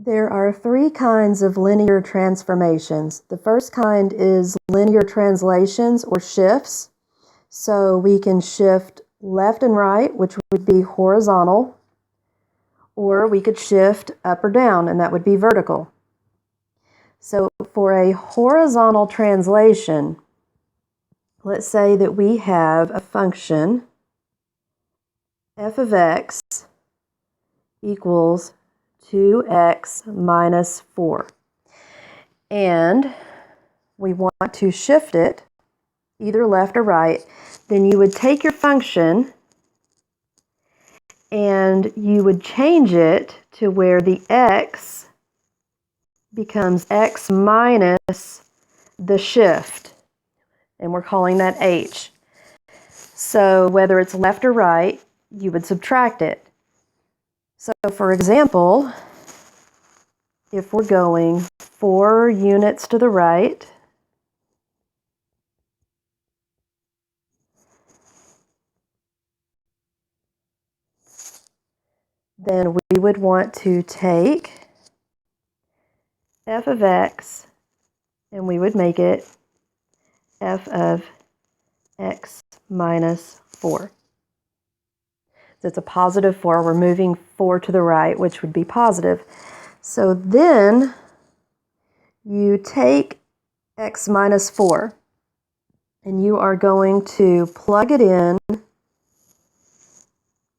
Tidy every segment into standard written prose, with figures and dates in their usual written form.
There are three kinds of linear transformations. The first kind is linear translations or shifts. So we can shift left and right, which would be horizontal, or we could shift up or down, and that would be vertical. So for a horizontal translation, let's say that we have a function f of x equals 2x minus 4. And we want to shift it either left or right. Then you would take your function and you would change it to where the x becomes x minus the shift. And we're calling that h. So whether it's left or right, you would subtract it. So for example, if we're going 4 units to the right, then we would want to take f of x and we would make it f of x minus 4. So it's a positive 4. We're moving 4 to the right, which would be positive. So then you take x minus 4 and you are going to plug it in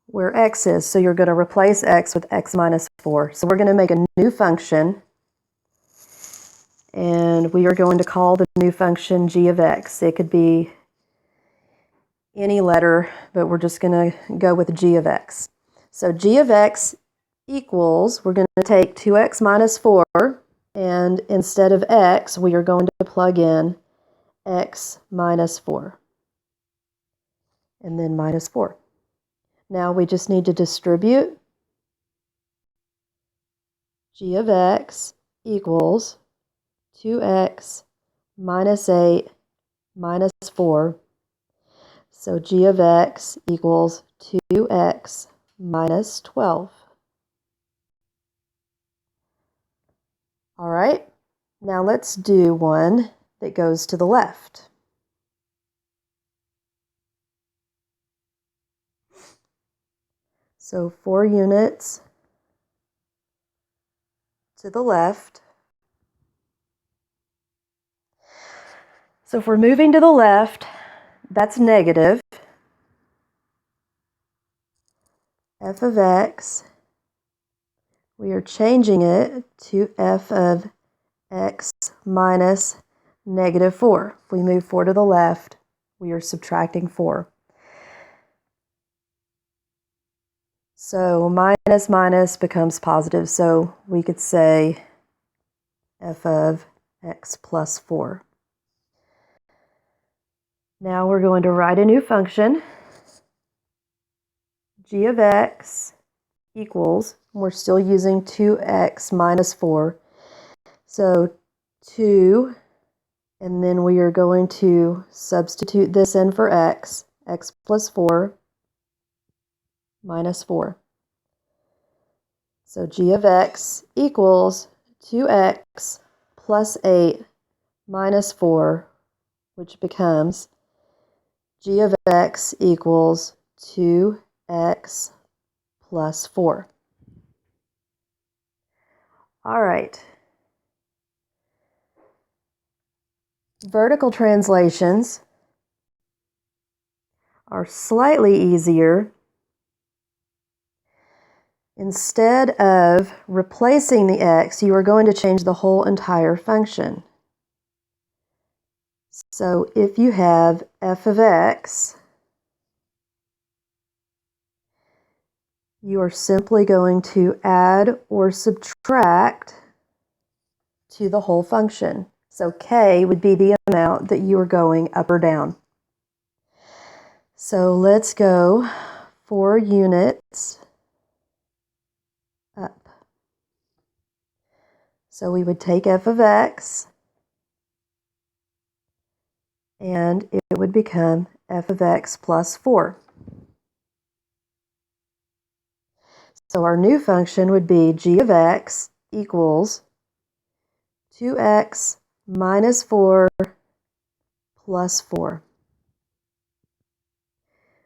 where x is. So you're going to replace x with x minus 4. So we're going to make a new function, and we are going to call the new function g of x. It could be any letter, but we're just going to go with g of x. So g of x equals, we're going to take 2x minus 4, and instead of x, we are going to plug in x minus 4, and then minus 4. Now we just need to distribute. G of x equals 2x minus 8 minus 4. So g of x equals 2x minus 12. All right, now let's do one that goes to the left. So 4 units to the left. So if we're moving to the left, that's negative. F of x, we are changing it to f of x minus negative 4. If we move 4 to the left, we are subtracting 4. So minus minus becomes positive, so we could say f of x plus 4. Now we're going to write a new function. G of x equals, we're still using 2x minus 4. So 2, and then we are going to substitute this in for x plus 4 minus 4. So g of x equals 2x plus 8 minus 4, which becomes g of x equals 2x plus 4. All right. Vertical translations are slightly easier. Instead of replacing the x, you are going to change the whole entire function. So if you have f of x, you are simply going to add or subtract to the whole function. So k would be the amount that you are going up or down. So let's go 4 units up. So we would take f of x, and it would become f of x plus 4. So our new function would be g of x equals 2x minus 4 plus 4,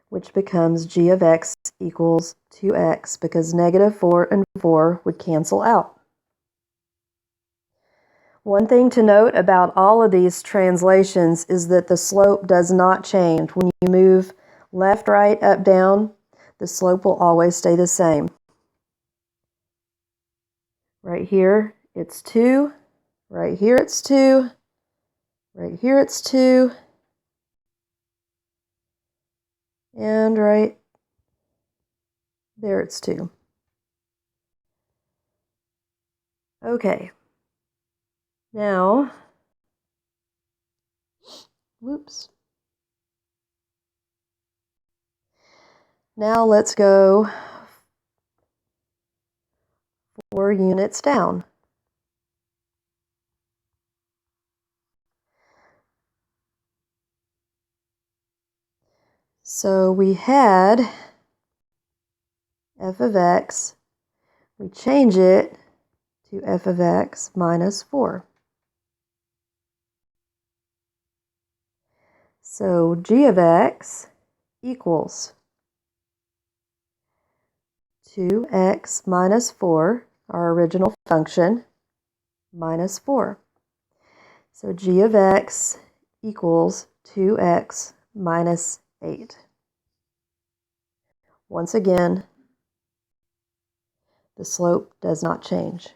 which becomes g of x equals 2x because negative 4 and 4 would cancel out. One thing to note about all of these translations is that the slope does not change. When you move left, right, up, down, the slope will always stay the same. Right here, it's 2. Right here, it's 2. Right here, it's 2. And right there, it's 2. Okay. Now, whoops. Now let's go 4 units down. So we had f of x. We change it to f of x minus 4. So g of x equals 2x minus 4, our original function, minus 4. So g of x equals 2x minus 8. Once again, the slope does not change.